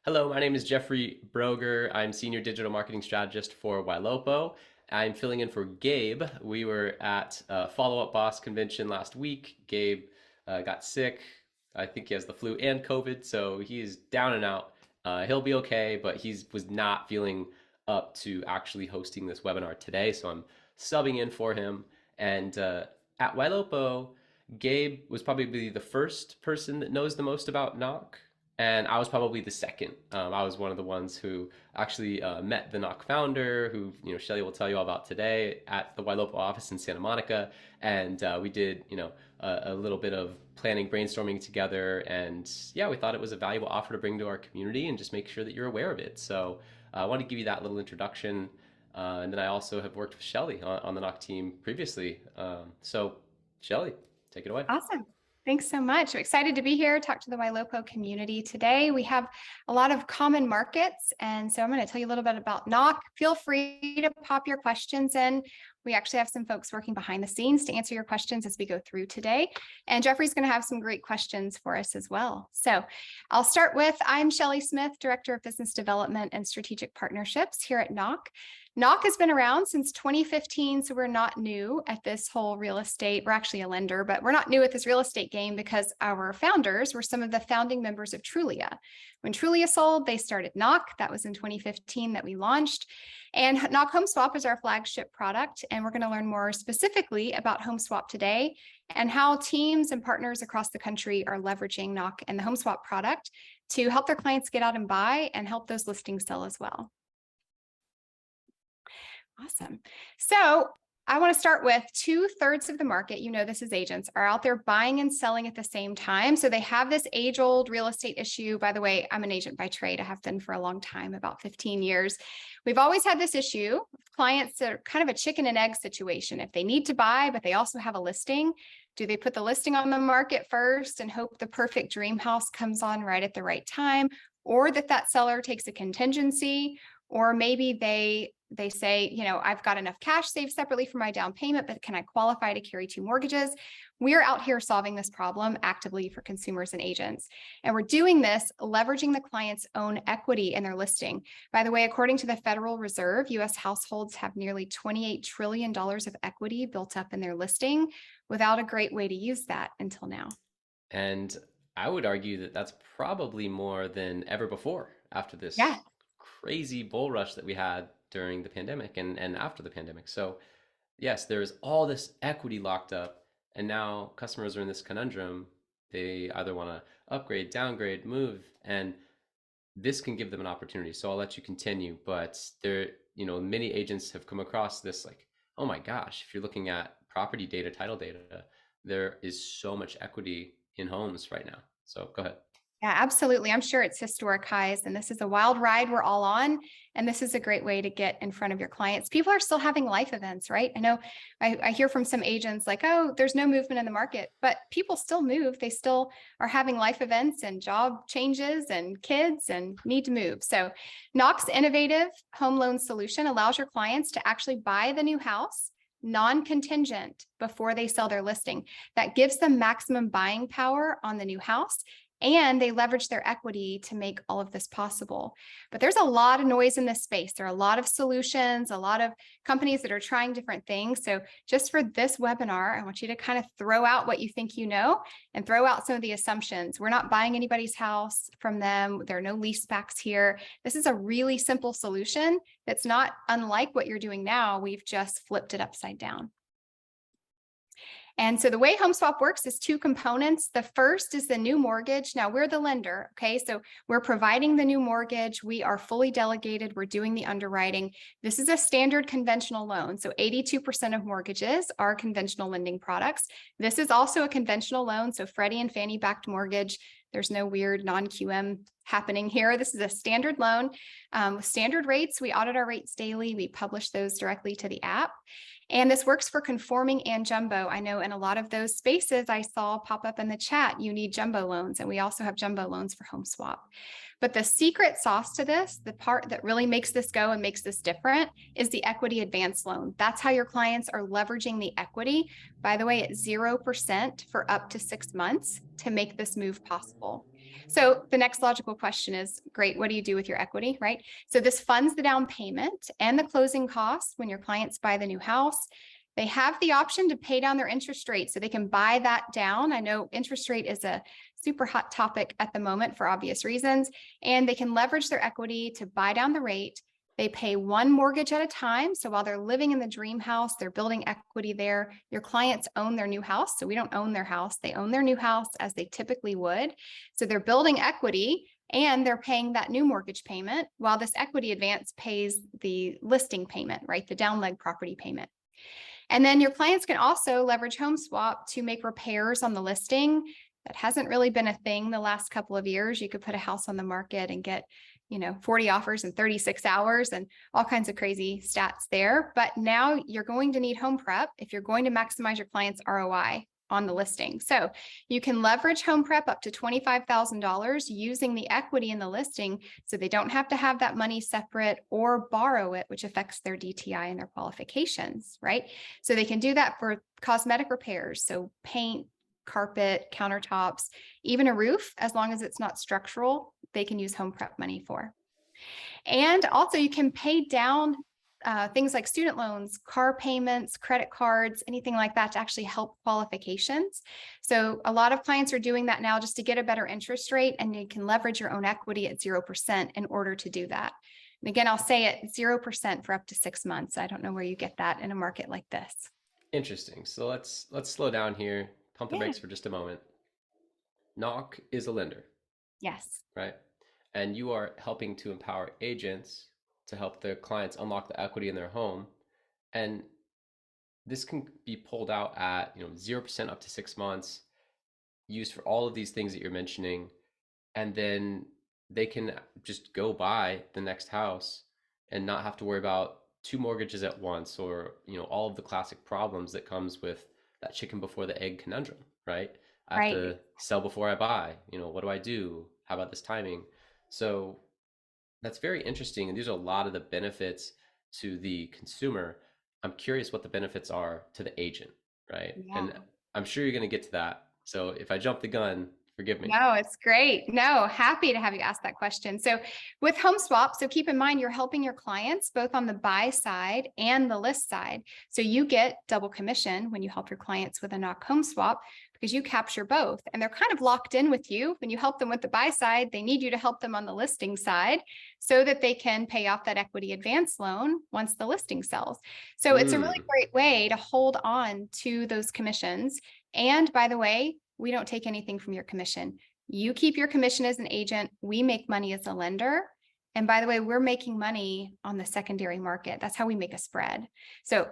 Hello, my name is Jeffrey Brogger. I'm Senior Digital Marketing Strategist for Ylopo. I'm filling in for Gabe. We were at a Follow Up Boss convention last week. Gabe got sick. I think he has the flu and COVID, so he's down and out. He'll be okay, but he was not feeling up to actually hosting this webinar today, so I'm subbing in for him. And at Ylopo, Gabe was probably the first person that knows the most about Knock, and I was probably the second. I was one of the ones who actually met the Knock founder, who Shelly will tell you all about today, at the Ylopo office in Santa Monica, and we did a little bit of planning, brainstorming together, and yeah, we thought it was a valuable offer to bring to our community and just make sure that you're aware of it. So I want to give you that little introduction, and then I also have worked with Shelly on the Knock team previously. So Shelly, take it away. Awesome. Thanks so much. I'm excited to be here, talk to the Ylopo community today. We have a lot of common markets, and so I'm going to tell you a little bit about Knock. Feel free to pop your questions in. We actually have some folks working behind the scenes to answer your questions as we go through today. And Jeffrey's going to have some great questions for us as well. So I'll start with, I'm Shelly Smith, Director of Business Development and Strategic Partnerships here at Knock. Knock has been around since 2015, so we're not new at this whole real estate. We're actually a lender, but we're not new at this real estate game because our founders were some of the founding members of Trulia. When Trulia sold, they started Knock. That was in 2015 that we launched. And Knock Home Swap is our flagship product, and we're going to learn more specifically about Home Swap today and how teams and partners across the country are leveraging Knock and the Home Swap product to help their clients get out and buy and help those listings sell as well. Awesome. So I want to start with 2/3 of the market, this as agents, are out there buying and selling at the same time. So they have this age-old real estate issue. By the way, I'm an agent by trade. I have been for a long time, about 15 years. We've always had this issue with clients that are kind of a chicken and egg situation. If they need to buy, but they also have a listing, do they put the listing on the market first and hope the perfect dream house comes on right at the right time, or that seller takes a contingency, or maybe they say, I've got enough cash saved separately for my down payment, but can I qualify to carry 2 mortgages? We're out here solving this problem actively for consumers and agents. And we're doing this leveraging the client's own equity in their listing. By the way, according to the Federal Reserve, US households have nearly $28 trillion of equity built up in their listing without a great way to use that until now. And I would argue that that's probably more than ever before after this Yeah. crazy bull rush that we had during the pandemic and after the pandemic. So yes, there's all this equity locked up, and now customers are in this conundrum. They either want to upgrade, downgrade, move, and this can give them an opportunity. So I'll let you continue, but many agents have come across this like, oh my gosh, if you're looking at property data, title data, there is so much equity in homes right now. So go ahead. Yeah, absolutely. I'm sure it's historic highs, and this is a wild ride we're all on. And this is a great way to get in front of your clients. People are still having life events, right? I know I hear from some agents like, oh, there's no movement in the market, but people still move. They still are having life events and job changes and kids and need to move. So Knock's innovative home loan solution allows your clients to actually buy the new house non-contingent before they sell their listing. That gives them maximum buying power on the new house, and they leverage their equity to make all of this possible. But there's a lot of noise in this space. There are a lot of solutions, a lot of companies that are trying different things. So just for this webinar, I want you to kind of throw out what you think you know and throw out some of the assumptions. We're not buying anybody's house from them. There are no lease backs here. This is a really simple solution that's not unlike what you're doing now. We've just flipped it upside down. And so the way Home Swap works is 2 components. The first is the new mortgage. Now we're the lender, okay? So we're providing the new mortgage. We are fully delegated. We're doing the underwriting. This is a standard conventional loan. So 82% of mortgages are conventional lending products. This is also a conventional loan. So Freddie and Fannie backed mortgage. There's no weird non-QM happening here. This is a standard loan with standard rates. We audit our rates daily. We publish those directly to the app. And this works for conforming and jumbo. I know in a lot of those spaces I saw pop up in the chat, you need jumbo loans, and we also have jumbo loans for Home Swap. But the secret sauce to this, the part that really makes this go and makes this different, is the equity advance loan. That's how your clients are leveraging the equity, by the way, at 0% for up to 6 months to make this move possible. So the next logical question is, great, what do you do with your equity, right? So this funds the down payment and the closing costs when your clients buy the new house. They have the option to pay down their interest rate so they can buy that down. I know interest rate is a super hot topic at the moment for obvious reasons, and they can leverage their equity to buy down the rate. They pay one mortgage at a time. So while they're living in the dream house, they're building equity there. Your clients own their new house. So we don't own their house. They own their new house as they typically would. So they're building equity and they're paying that new mortgage payment while this equity advance pays the listing payment, right? The down leg property payment. And then your clients can also leverage Home Swap to make repairs on the listing. That hasn't really been a thing the last couple of years. You could put a house on the market and get 40 offers in 36 hours and all kinds of crazy stats there. But now you're going to need home prep if you're going to maximize your client's ROI on the listing. So you can leverage home prep up to $25,000 using the equity in the listing so they don't have to have that money separate or borrow it, which affects their DTI and their qualifications, right? So they can do that for cosmetic repairs. So paint, carpet, countertops, even a roof, as long as it's not structural, they can use home prep money for. And also you can pay down things like student loans, car payments, credit cards, anything like that to actually help qualifications. So a lot of clients are doing that now just to get a better interest rate, and you can leverage your own equity at 0% in order to do that. And again, I'll say it 0% for up to 6 months. I don't know where you get that in a market like this. Interesting. So let's slow down here, pump the Yeah. brakes for just a moment. Knock is a lender, Yes. right? And you are helping to empower agents to help their clients unlock the equity in their home. And this can be pulled out at 0% up to 6 months, used for all of these things that you're mentioning, and then they can just go buy the next house and not have to worry about two mortgages at once, or all of the classic problems that comes with that chicken before the egg conundrum, right? I have Right. to sell before I buy. What do I do? How about this timing? So that's very interesting, and these are a lot of the benefits to the consumer. I'm curious what the benefits are to the agent, right? Yeah. And I'm sure you're going to get to that. So if I jump the gun, forgive me. No, it's great. No, happy to have you ask that question. So with Home Swap, so keep in mind, you're helping your clients both on the buy side and the list side. So you get double commission when you help your clients with a knock home swap because you capture both, and they're kind of locked in with you. When you help them with the buy side, they need you to help them on the listing side so that they can pay off that equity advance loan once the listing sells. So it's a really Mm, great way to hold on to those commissions. And by the way, we don't take anything from your commission. You keep your commission as an agent. We make money as a lender. And by the way, we're making money on the secondary market. That's how we make a spread. So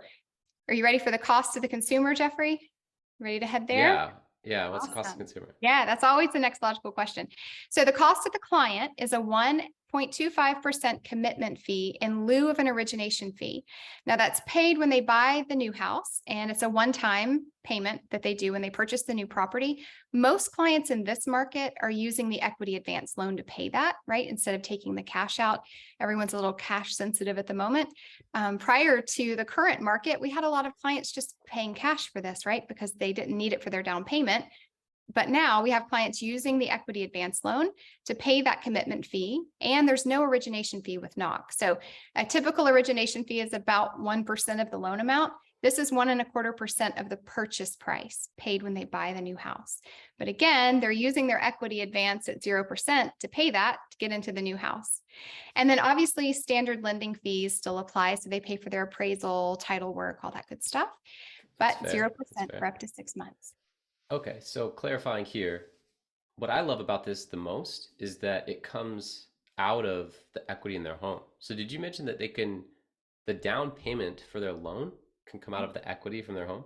are you ready for the cost to the consumer, Jeffrey? Ready to head there? yeah, yeah. What's the cost to Awesome. consumer? Yeah, that's always the next logical question. So the cost to the client is a 1.25% commitment fee in lieu of an origination fee. Now that's paid when they buy the new house, and it's a one-time payment that they do when they purchase the new property. Most clients in this market are using the equity advance loan to pay that, right? Instead of taking the cash out. Everyone's a little cash sensitive at the moment. Prior to the current market, we had a lot of clients just paying cash for this, right? Because they didn't need it for their down payment. But now we have clients using the equity advance loan to pay that commitment fee, and there's no origination fee with knock. So a typical origination fee is about 1% of the loan amount. This is 1.25% of the purchase price paid when they buy the new house. But again, they're using their equity advance at 0% to pay that to get into the new house. And then obviously standard lending fees still apply. So they pay for their appraisal, title work, all that good stuff, That's but fair. That's 0% for fair. up to 6 months. Okay, so clarifying here, what I love about this the most is that it comes out of the equity in their home. So did you mention that the down payment for their loan can come out of the equity from their home?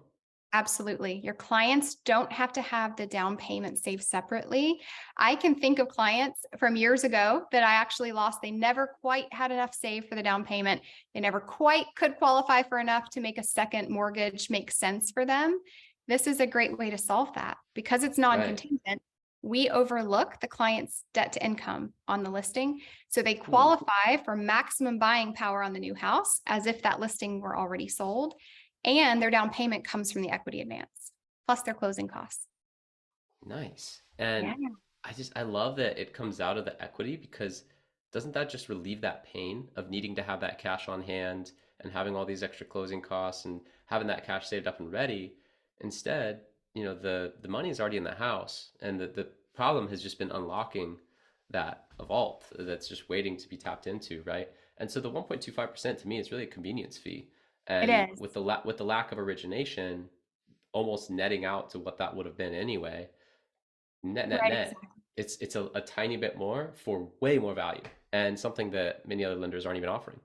Absolutely. Your clients don't have to have the down payment saved separately. I can think of clients from years ago that I actually lost. They never quite had enough saved for the down payment. They never quite could qualify for enough to make a second mortgage make sense for them. This is a great way to solve that. Because it's Right. non-contingent, we overlook the client's debt to income on the listing. So they Hmm. qualify for maximum buying power on the new house as if that listing were already sold. And their down payment comes from the equity advance, plus their closing costs. Nice. Yeah. And I love that it comes out of the equity because doesn't that just relieve that pain of needing to have that cash on hand and having all these extra closing costs and having that cash saved up and ready? Instead, the money is already in the house and the problem has just been unlocking that vault that's just waiting to be tapped into, right? And so the 1.25% to me is really a convenience fee. It And is. with the lack of origination, almost netting out to what that would have been anyway, Right, net, exactly. it's a tiny bit more for way more value and something that many other lenders aren't even offering.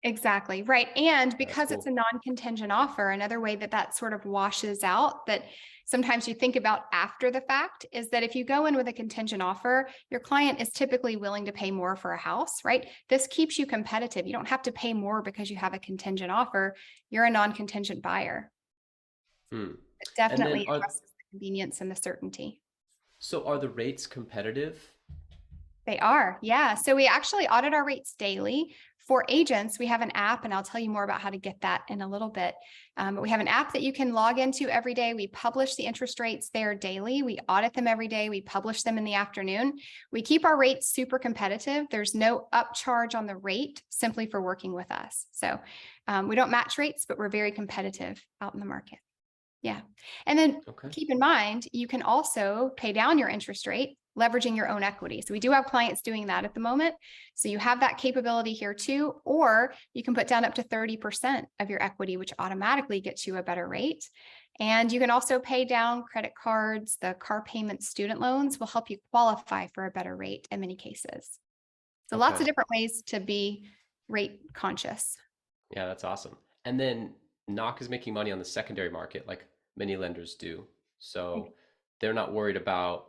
Exactly, right, and Yeah, that's because it's a cool. non-contingent offer, another way that that sort of washes out that sometimes you think about after the fact is that if you go in with a contingent offer, your client is typically willing to pay more for a house, right? This keeps you competitive. You don't have to pay more because you have a contingent offer. You're a non-contingent buyer. Hmm. It And then definitely addresses the convenience and the certainty. are the rates competitive? They are, yeah. So we actually audit our rates daily. For agents, we have an app, and I'll tell you more about how to get that in a little bit. But we have an app that you can log into every day. We publish the interest rates there daily. We audit them every day. We publish them in the afternoon. We keep our rates super competitive. There's no upcharge on the rate simply for working with us. So we don't match rates, but we're very competitive out in the market. Yeah. And then Okay. keep in mind, you can also pay down your interest rate leveraging your own equity. So we do have clients doing that at the moment. So you have that capability here too, or you can put down up to 30% of your equity, which automatically gets you a better rate. And you can also pay down credit cards, the car payment, student loans will help you qualify for a better rate in many cases. So lots of Okay. different ways to be rate conscious. Yeah, that's awesome. And then Knock is making money on the secondary market like many lenders do. So they're not worried about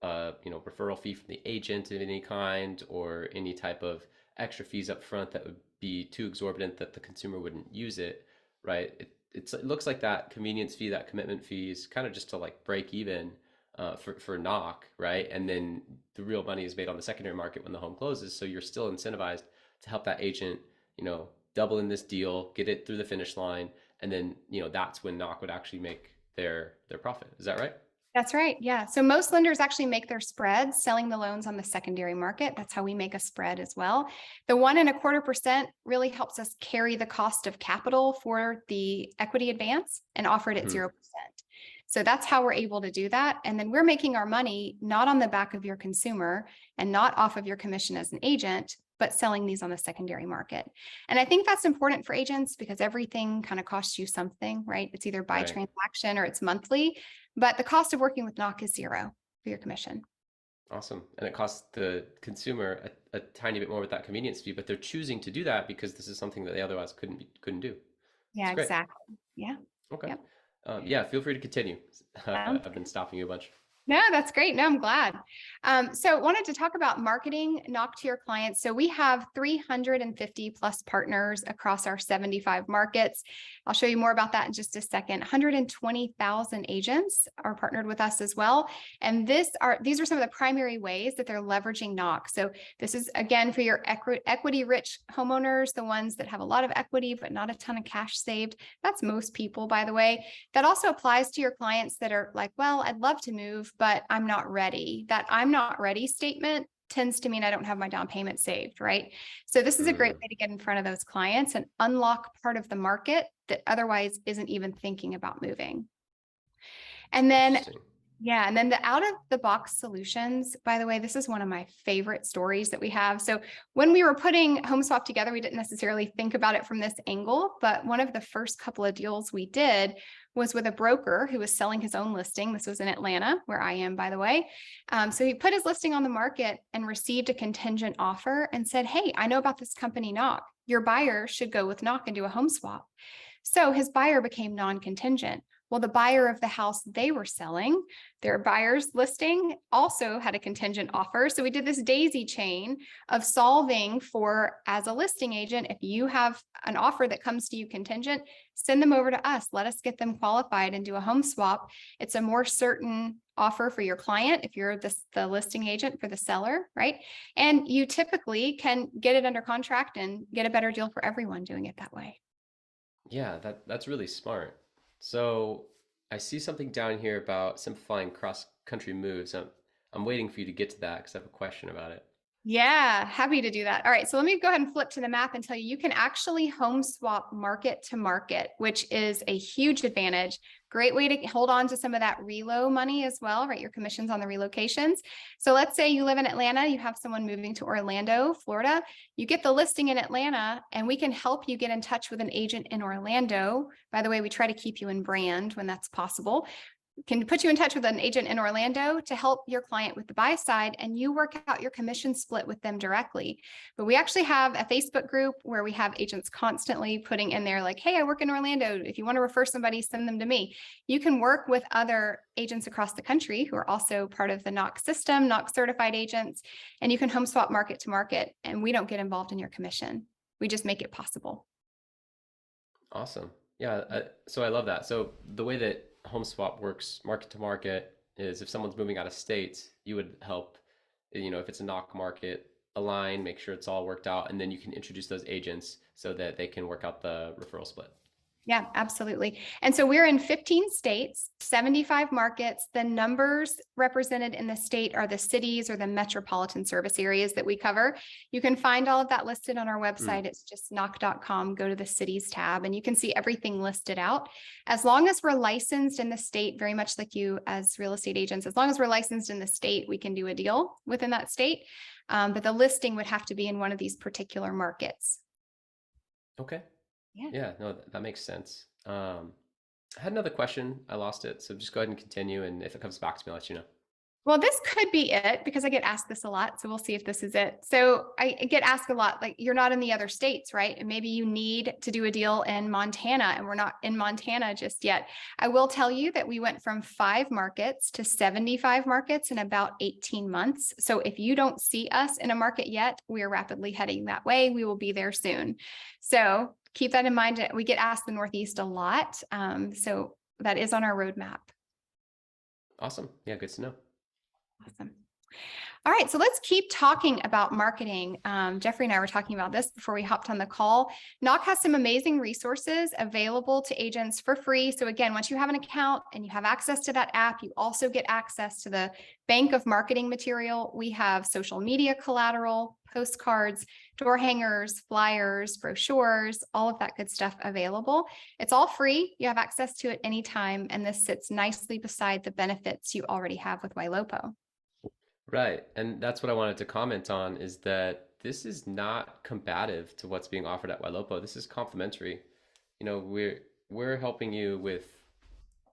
referral fee from the agent of any kind or any type of extra fees up front that would be too exorbitant that the consumer wouldn't use it, right? It looks like that convenience fee, that commitment fee is kind of just to like break even for Knock, right? And then the real money is made on the secondary market when the home closes. So you're still incentivized to help that agent, double in this deal, get it through the finish line, and then that's when Knock would actually make their profit. Is that right? That's right. Yeah. So most lenders actually make their spreads selling the loans on the secondary market. That's how we make a spread as well. The 1.25% really helps us carry the cost of capital for the equity advance and offer it at Hmm. 0%. So that's how we're able to do that. And then we're making our money not on the back of your consumer and not off of your commission as an agent, but selling these on the secondary market. And I think that's important for agents because everything kind of costs you something, right? It's either by Right. transaction or it's monthly. But the cost of working with Knock is zero for your commission. Awesome. And it costs the consumer a tiny bit more with that convenience fee, but they're choosing to do that because this is something that they otherwise couldn't do. Yeah, It's great. exactly. Yeah. Okay. Yep. Yeah, feel free to continue. Sounds I've been stopping you a bunch. No, that's great. No, I'm glad. So wanted to talk about marketing Knock to your clients. So we have 350 plus partners across our 75 markets. I'll show you more about that in just a second. 120,000 agents are partnered with us as well. And these are some of the primary ways that they're leveraging Knock. So this is again for your equity rich homeowners, the ones that have a lot of equity, but not a ton of cash saved. That's most people, by the way. That also applies to your clients that are like, well, I'd love to move, but I'm not ready. That I'm not ready statement tends to mean I don't have my down payment saved, right? So this is a great Mm, way to get in front of those clients and unlock part of the market that otherwise isn't even thinking about moving. And then interesting. yeah, and then the out of the box solutions, by the way, this is one of my favorite stories that we have. So when we were putting HomeSwap together, we didn't necessarily think about it from this angle, but one of the first couple of deals we did was with a broker who was selling his own listing. This was in Atlanta, where I am, by the way. So he put his listing on the market and received a contingent offer and said, "Hey, I know about this company Knock. Your buyer should go with Knock and do a home swap." So his buyer became non-contingent. Well, the buyer of the house they were selling, their buyer's listing also had a contingent offer. So we did this daisy chain of solving for, as a listing agent, if you have an offer that comes to you contingent, send them over to us. Let us get them qualified and do a home swap. It's a more certain offer for your client if you're the listing agent for the seller, right? And you typically can get it under contract and get a better deal for everyone doing it that way. Yeah, that's really smart. So I see something down here about simplifying cross-country moves. I'm I'm waiting for you to get to that because I have a question about it. Yeah, happy to do that. All right, so let me go ahead and flip to the map and tell you can actually home swap market to market, which is a huge advantage. Great way to hold on to some of that relo money as well, right? Your commissions on the relocations. So let's say you live in Atlanta, you have someone moving to Orlando, Florida. You get the listing in Atlanta, and we can help you get in touch with an agent in Orlando. By the way, we try to keep you in brand when that's possible. Can put you in touch with an agent in Orlando to help your client with the buy side, and you work out your commission split with them directly. But we actually have a Facebook group where we have agents constantly putting in there like, hey, I work in Orlando. If you want to refer somebody, send them to me. You can work with other agents across the country who are also part of the NOC system, NOC certified agents, and you can home swap market to market, and we don't get involved in your commission. We just make it possible. Awesome. Yeah, so I love that. So the way that home swap works market to market is if someone's moving out of state, you would help, if it's a knock market, align, make sure it's all worked out, and then you can introduce those agents so that they can work out the referral split. Yeah, absolutely. And so we're in 15 states, 75 markets. The numbers represented in the state are the cities or the metropolitan service areas that we cover. You can find all of that listed on our website. It's just knock.com. Go to the cities tab and you can see everything listed out. As long as we're licensed in the state, very much like you as real estate agents, as long as we're licensed in the state, we can do a deal within that state. But the listing would have to be in one of these particular markets. Okay. Yeah. Yeah, no, that makes sense. I had another question. I lost it. So just go ahead and continue. And if it comes back to me, I'll let you know. Well, this could be it because I get asked this a lot. So we'll see if this is it. So I get asked a lot, like, you're not in the other states, right? And maybe you need to do a deal in Montana and we're not in Montana just yet. I will tell you that we went from 5 markets to 75 markets in about 18 months. So if you don't see us in a market yet, we are rapidly heading that way. We will be there soon. So keep that in mind. We get asked the Northeast a lot. So that is on our roadmap. Awesome. Yeah, good to know. Awesome. All right, so let's keep talking about marketing. Jeffrey and I were talking about this before we hopped on the call. NOC has some amazing resources available to agents for free. So again, once you have an account and you have access to that app, you also get access to the bank of marketing material. We have social media collateral, postcards, door hangers, flyers, brochures, all of that good stuff available. It's all free. You have access to it anytime, and this sits nicely beside the benefits you already have with Ylopo. Right. And that's what I wanted to comment on is that this is not combative to what's being offered at Ylopo. This is complementary. We're helping you with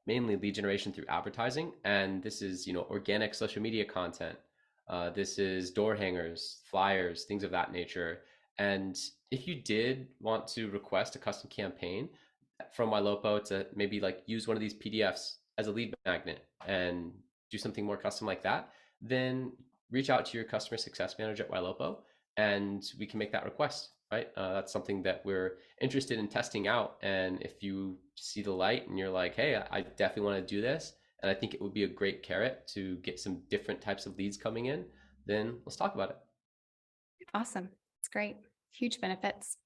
mainly lead generation through advertising, and this is, organic social media content. This is door hangers, flyers, things of that nature. And if you did want to request a custom campaign from Ylopo to maybe like use one of these PDFs as a lead magnet and do something more custom like that, then reach out to your customer success manager at Ylopo and we can make that request, right? That's something that we're interested in testing out. And if you see the light and you're like, hey, I definitely want to do this, and I think it would be a great carrot to get some different types of leads coming in, then let's talk about it. Awesome. It's great. Huge benefits.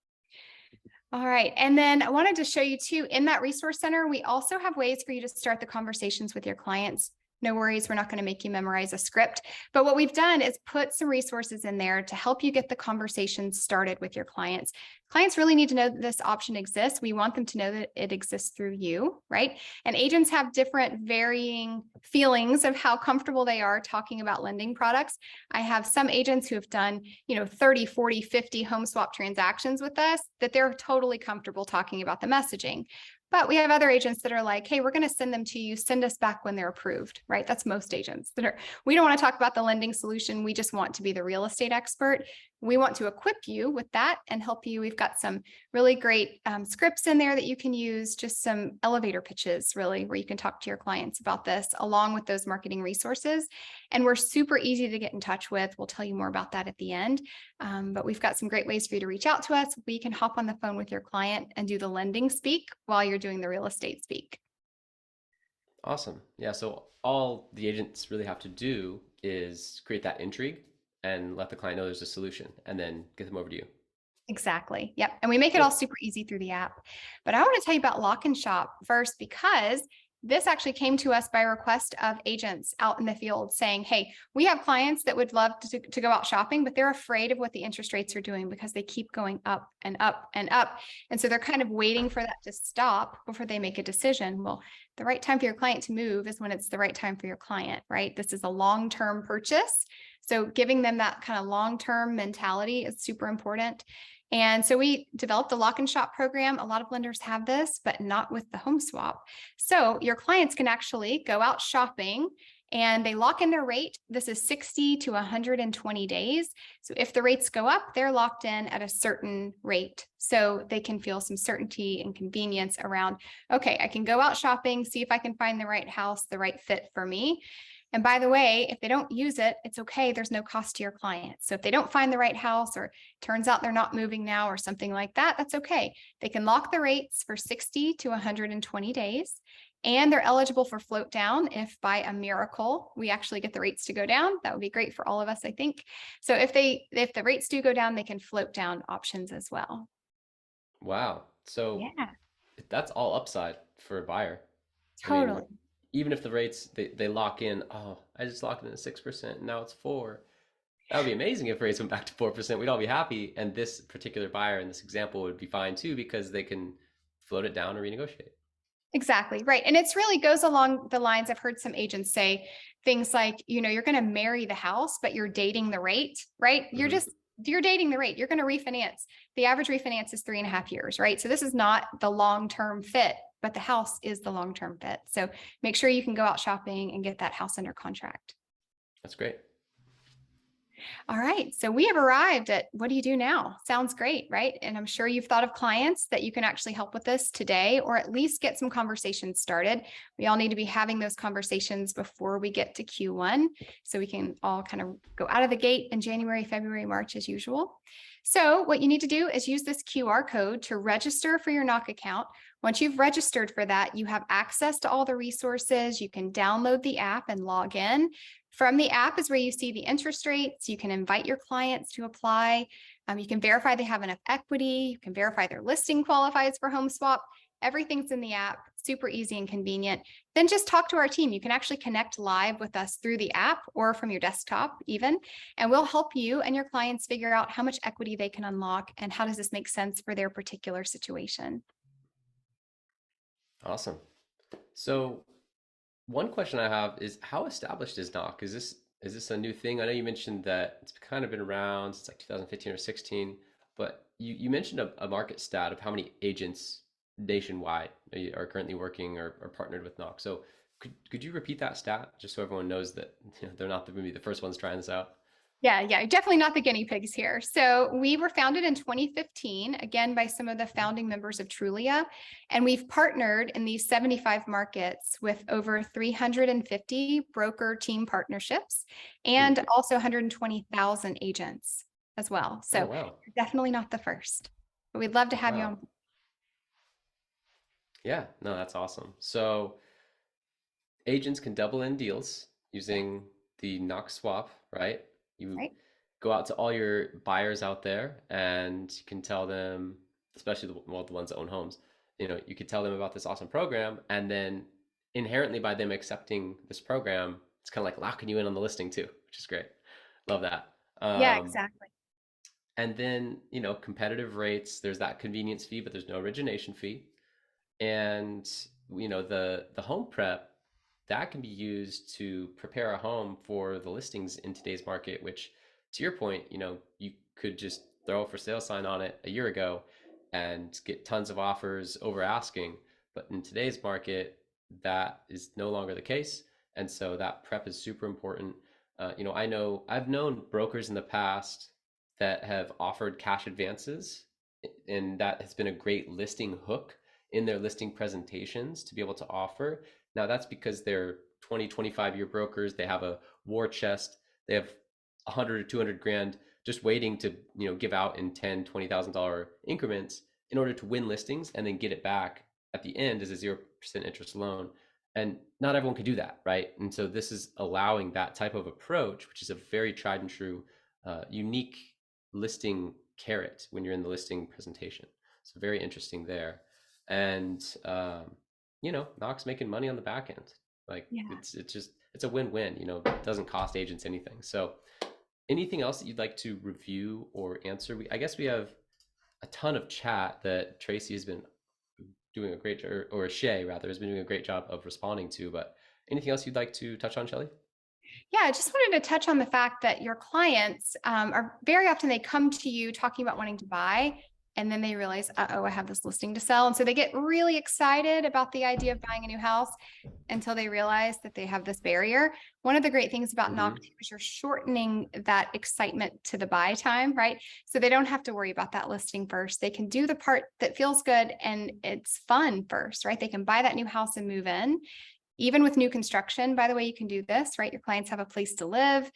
All right. And then I wanted to show you too, in that resource center, we also have ways for you to start the conversations with your clients. No worries, we're not going to make you memorize a script. But what we've done is put some resources in there to help you get the conversation started with your clients. Clients really need to know that this option exists. We want them to know that it exists through you, right? And agents have different varying feelings of how comfortable they are talking about lending products. I have some agents who have done, 30, 40, 50 home swap transactions with us that they're totally comfortable talking about the messaging. But we have other agents that are like, hey, we're going to send them to you. Send us back when they're approved, right? That's most agents we don't want to talk about the lending solution. We just want to be the real estate expert. We want to equip you with that and help you. We've got some really great scripts in there that you can use, just some elevator pitches, really, where you can talk to your clients about this along with those marketing resources. And we're super easy to get in touch with. We'll tell you more about that at the end. But we've got some great ways for you to reach out to us. We can hop on the phone with your client and do the lending speak while you're doing the real estate speak. Awesome. Yeah. So all the agents really have to do is create that intrigue and let the client know there's a solution and then get them over to you. Exactly. Yep. And we make it all super easy through the app. But I want to tell you about Lock and Shop first, because This actually came to us by request of agents out in the field saying, hey, we have clients that would love to go out shopping, but they're afraid of what the interest rates are doing because they keep going up and up and up. And so they're kind of waiting for that to stop before they make a decision. Well, the right time for your client to move is when it's the right time for your client, right? This is a long-term purchase. So giving them that kind of long-term mentality is super important. And so we developed the lock and shop program. A lot of lenders have this, but not with the home swap. So your clients can actually go out shopping and they lock in their rate. This is 60 to 120 days. So if the rates go up, they're locked in at a certain rate. So they can feel some certainty and convenience around, okay, I can go out shopping, see if I can find the right house, the right fit for me. And by the way, if they don't use it, it's okay. There's no cost to your client. So if they don't find the right house or turns out they're not moving now or something like that, that's okay. They can lock the rates for 60 to 120 days. And they're eligible for float down if by a miracle we actually get the rates to go down. That would be great for all of us, I think. So if the rates do go down, they can float down options as well. Wow. So Yeah, that's all upside for a buyer. I mean, totally. even if the rates they lock in, oh, I just locked in at 6%, now it's 4. That would be amazing if rates went back to 4%. We'd all be happy. And this particular buyer in this example would be fine too because they can float it down or renegotiate. Exactly. Right. And it's really goes along the lines. I've heard some agents say things like, you're going to marry the house, but you're dating the rate, right? Hmm. You're dating the rate. You're going to refinance. The average refinance is 3.5 years, right? So this is not the long-term fit, but the house is the long-term fit. So make sure you can go out shopping and get that house under contract. That's great. All right. So we have arrived at what do you do now? Sounds great, right? And I'm sure you've thought of clients that you can actually help with this today, or at least get some conversations started. We all need to be having those conversations before we get to Q1 so we can all kind of go out of the gate in January, February, March as usual. So what you need to do is use this QR code to register for your Knock account. Once you've registered for that, you have access to all the resources. You can download the app and log in. From the app is where you see the interest rates. You can invite your clients to apply. You can verify they have enough equity. You can verify their listing qualifies for home swap. Everything's in the app, super easy and convenient. Then just talk to our team. You can actually connect live with us through the app or from your desktop even, and we'll help you and your clients figure out how much equity they can unlock and how does this make sense for their particular situation. Awesome. So one question I have is how established is Knock? Is this a new thing? I know you mentioned that it's kind of been around since like 2015 or 16, but you mentioned a market stat of how many agents nationwide are currently working or partnered with Knock. So could you repeat that stat just so everyone knows that they're not going to be the first ones trying this out? Yeah, definitely not the guinea pigs here. So we were founded in 2015, again, by some of the founding members of Trulia. And we've partnered in these 75 markets with over 350 broker team partnerships Hmm. and also 120,000 agents as well. Oh, So wow. definitely not the first, but we'd love to have you Wow. on. Yeah, no, that's awesome. So agents can double in deals Yeah, using the Knox swap, right? You right. go out to all your buyers out there and you can tell them, especially the ones that own homes, you could tell them about this awesome program. And then inherently by them accepting this program, it's kind of like locking you in on the listing too, which is great. Love that. Yeah, Um, exactly. and then, competitive rates, there's that convenience fee, but there's no origination fee. And the home prep that can be used to prepare a home for the listings in today's market, which to your point, you could just throw a for sale sign on it a year ago and get tons of offers over asking. But in today's market, that is no longer the case. And so that prep is super important. I've known brokers in the past that have offered cash advances, and that has been a great listing hook in their listing presentations to be able to offer. Now that's because they're 20, 25-year brokers. They have a war chest. They have 100 or 200 grand just waiting to, give out in 10, $20,000 increments in order to win listings and then get it back at the end as a 0% interest loan. And not everyone can do that, right? And so this is allowing that type of approach, which is a very tried and true, unique listing carrot when you're in the listing presentation. So very interesting there. And Knock's making money on the back end. Like Yeah. it's a win-win. It doesn't cost agents anything. So anything else that you'd like to review or answer? I guess we have a ton of chat that Tracy has been doing a great, or Shay rather, has been doing a great job of responding to. But anything else you'd like to touch on, Shelly? Yeah, I just wanted to touch on the fact that your clients are very often they come to you talking about wanting to buy, and then they realize, oh, I have this listing to sell. And so they get really excited about the idea of buying a new house until they realize that they have this barrier. One of the great things about Mm-hmm. Knock is you're shortening that excitement to the buy time, right? So they don't have to worry about that listing first. They can do the part that feels good and it's fun first, right? They can buy that new house and move in. Even with new construction, by the way, you can do this, right? Your clients have a place to live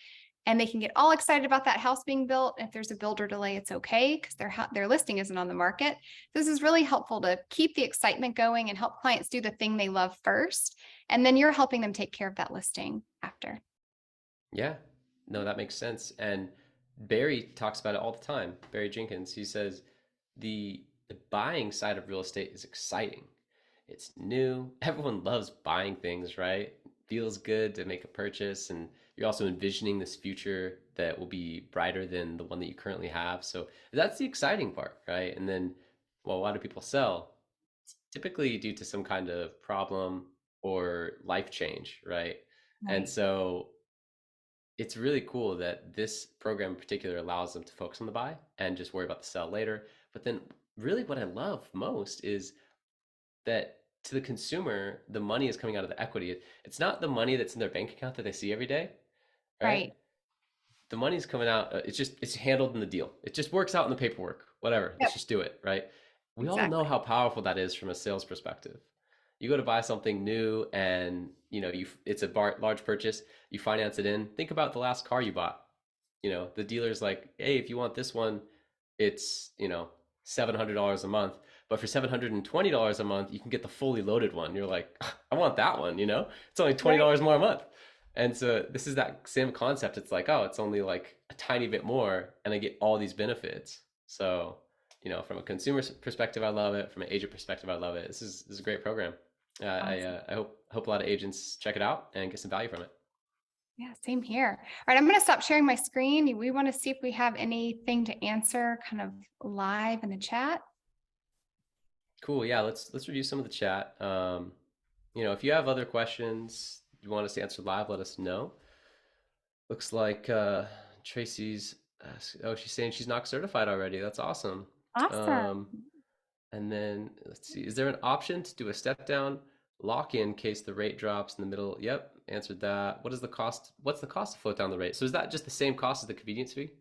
and they can get all excited about that house being built. If there's a builder delay, it's okay because their listing isn't on the market. This is really helpful to keep the excitement going and help clients do the thing they love first. And then you're helping them take care of that listing after. Yeah, no, that makes sense. And Barry talks about it all the time. Barry Jenkins, he says the buying side of real estate is exciting. It's new. Everyone loves buying things, right? Feels good to make a purchase, and you're also envisioning this future that will be brighter than the one that you currently have. So that's the exciting part, right? And then, well, why do people sell? It's typically due to some kind of problem or life change, right? And Right. so it's really cool that this program in particular allows them to focus on the buy and just worry about the sell later. But then, really, what I love most is that to the consumer, the money is coming out of the equity. It's not the money that's in their bank account that they see every day, right? Right. The money's coming out. It's handled in the deal. It just works out in the paperwork. Whatever. Let's Yep. just do it, right? We all know Exactly. how powerful that is from a sales perspective. You go to buy something new, and it's a large purchase. You finance it in. Think about the last car you bought. The dealer's like, hey, if you want this one, it's $700 a month. But for $720 a month, you can get the fully loaded one. You're like, I want that one. It's only Right. $20 more a month. And so this is that same concept. It's like, oh, it's only like a tiny bit more, and I get all these benefits. So, from a consumer perspective, I love it. From an agent perspective, I love it. This is a great program. Awesome. I hope a lot of agents check it out and get some value from it. Yeah, same here. All right, I'm going to stop sharing my screen. We want to see if we have anything to answer kind of live in the chat. Cool. Yeah, let's review some of the chat. If you have other questions you want us to answer live, let us know. Looks like Tracy's. Oh, she's saying she's not certified already. That's awesome. Awesome. Um, and then let's see. Is there an option to do a step down lock in case the rate drops in the middle? Yep, answered that. What is the cost? What's the cost to float down the rate? So is that just the same cost as the convenience fee?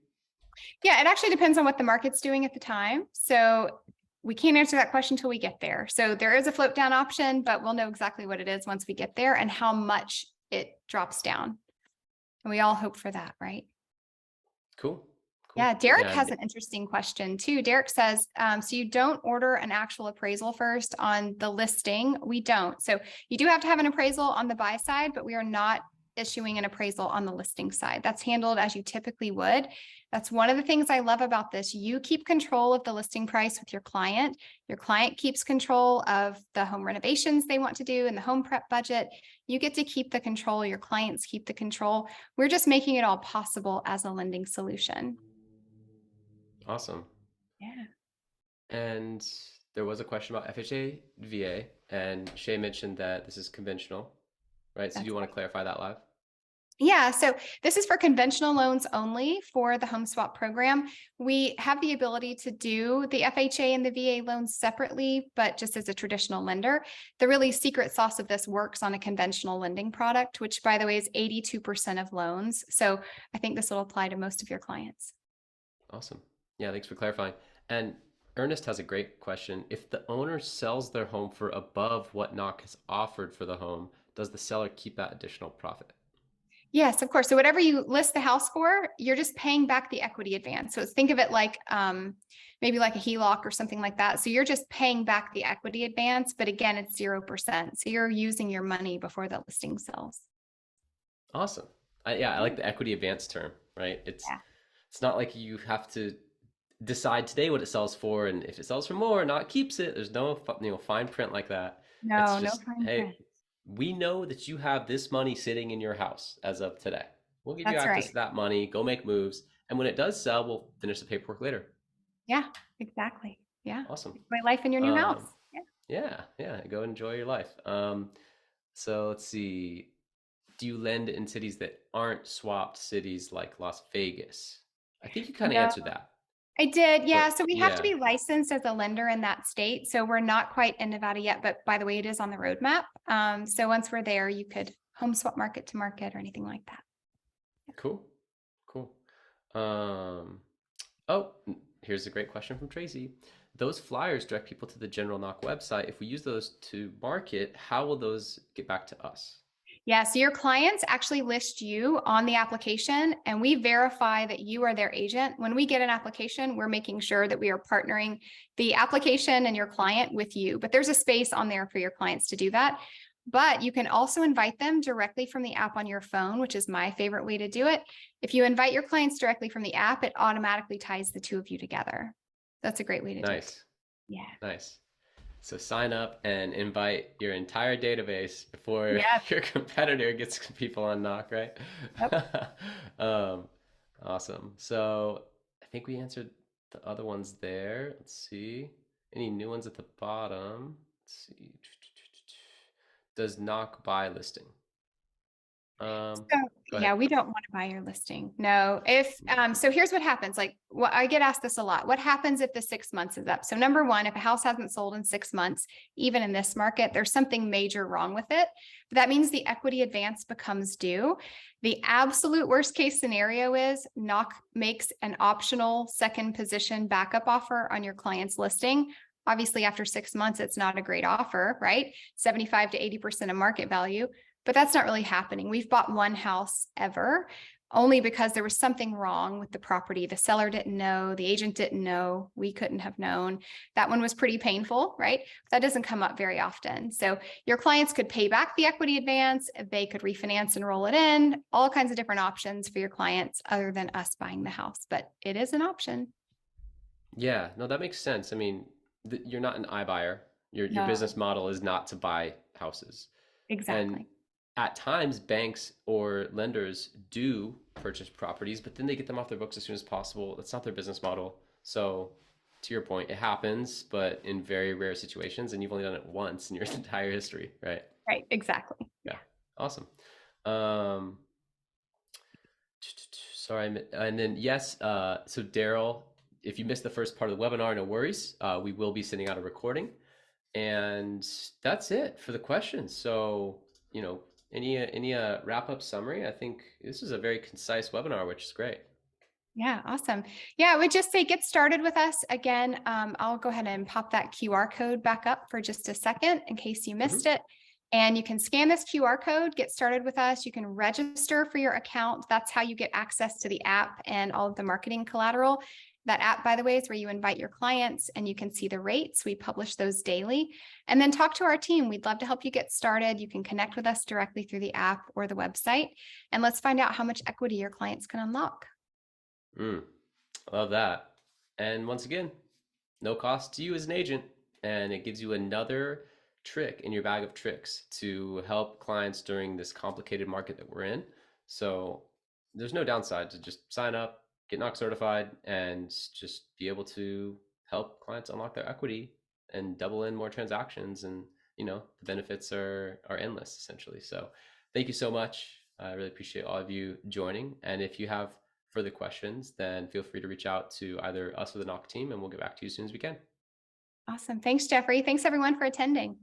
Yeah, it actually depends on what the market's doing at the time. So we can't answer that question until we get there. So there is a float down option, but we'll know exactly what it is once we get there and how much it drops down. And we all hope for that, right? Cool. Cool. Yeah, Derek Yeah. has an interesting question too. Derek says, so you don't order an actual appraisal first on the listing? We don't. So you do have to have an appraisal on the buy side, but we are not issuing an appraisal on the listing side. That's handled as you typically would. That's one of the things I love about this. You keep control of the listing price with your client. Your client keeps control of the home renovations they want to do and the home prep budget. You get to keep the control. Your clients keep the control. We're just making it all possible as a lending solution. Awesome. Yeah. And there was a question about FHA VA, and Shay mentioned that this is conventional, right? So do That's you want to clarify that live? Yeah, so this is for conventional loans only for the home swap program. We have the ability to do the FHA and the VA loans separately, but just as a traditional lender. The really secret sauce of this works on a conventional lending product, which by the way is 82% of loans. So I think this will apply to most of your clients. Awesome. Yeah, thanks for clarifying. And Ernest has a great question. If the owner sells their home for above what Knock has offered for the home, does the seller keep that additional profit? Yes, of course. So whatever you list the house for, you're just paying back the equity advance. So think of it like maybe like a HELOC or something like that. So you're just paying back the equity advance, but again, it's 0%. So you're using your money before the listing sells. Awesome. Yeah, I like the equity advance term, right? It's Yeah. it's not like you have to decide today what it sells for, and if it sells for more, not keeps it. There's no fine print like that. It's No, no just, fine hey, print. we know that you have this money sitting in your house as of today. We'll give you That's access right. to that money. Go make moves. And when it does sell, we'll finish the paperwork later. Yeah, exactly. Yeah. Awesome. Enjoy life in your new house. Um, Yeah. yeah, yeah. Go enjoy your life. So let's see. Do you lend in cities that aren't swapped cities like Las Vegas? I think you kind of No, answered that, I did. Yeah. but So we have to yeah. be licensed as a lender in that state. So we're not quite in Nevada yet, but by the way, it is on the roadmap. So once we're there, you could home swap market to market or anything like that. Cool. Cool. Um, oh, here's a great question from Tracy. Those flyers direct people to the General Knock website. If we use those to market, how will those get back to us? Yeah, so your clients actually list you on the application and we verify that you are their agent. When we get an application, we're making sure that we are partnering the application and your client with you. But there's a space on there for your clients to do that. But you can also invite them directly from the app on your phone, which is my favorite way to do it. If you invite your clients directly from the app, it automatically ties the two of you together. That's a great way to do it. Nice. Yeah. Nice. So sign up and invite your entire database before Yeah. your competitor gets people on Knock, right? Yep. um, awesome. So I think we answered the other ones there. Let's see. Any new ones at the bottom? Let's see. Does Knock buy listing? So Go yeah, ahead. we don't want to buy your listing. No. If so here's what happens. Like what I get asked this a lot. What happens if the 6 months is up? So number one, if a house hasn't sold in 6 months, even in this market, there's something major wrong with it. That means the equity advance becomes due. The absolute worst case scenario is Knock makes an optional second position backup offer on your client's listing. Obviously, after 6 months, it's not a great offer, right? 75 to 80% of market value. But that's not really happening. We've bought one house ever, only because there was something wrong with the property. The seller didn't know, the agent didn't know, we couldn't have known. That one was pretty painful, right? That doesn't come up very often. So your clients could pay back the equity advance, they could refinance and roll it in, all kinds of different options for your clients other than us buying the house, but it is an option. Yeah, no, that makes sense. I mean, you're not an iBuyer. Your No, business model is not to buy houses. And exactly. at times, banks or lenders do purchase properties, but then they get them off their books as soon as possible. That's not their business model. So, to your point, it happens, but in very rare situations, and you've only done it once in your entire history, right? Right, exactly. Yeah, awesome. Um, Sorry, and then yes, so Daryl, if you missed the first part of the webinar, no worries. We will be sending out a recording, and that's it for the questions. So, any wrap up summary? I think this is a very concise webinar, which is great. Yeah, awesome. Yeah, I would just say get started with us. Again, I'll go ahead and pop that QR code back up for just a second in case you missed Hmm. it. And you can scan this QR code, get started with us. You can register for your account. That's how you get access to the app and all of the marketing collateral. That app, by the way, is where you invite your clients and you can see the rates. We publish those daily. And then talk to our team. We'd love to help you get started. You can connect with us directly through the app or the website. And let's find out how much equity your clients can unlock. Mm, love that. And once again, no cost to you as an agent, and it gives you another trick in your bag of tricks to help clients during this complicated market that we're in. So there's no downside to just sign up, get knock certified, and just be able to help clients unlock their equity and double in more transactions. And the benefits are endless essentially. So thank you so much. I really appreciate all of you joining. And if you have further questions, then feel free to reach out to either us or the knock team, and we'll get back to you as soon as we can. Awesome. Thanks, Jeffrey. Thanks everyone for attending.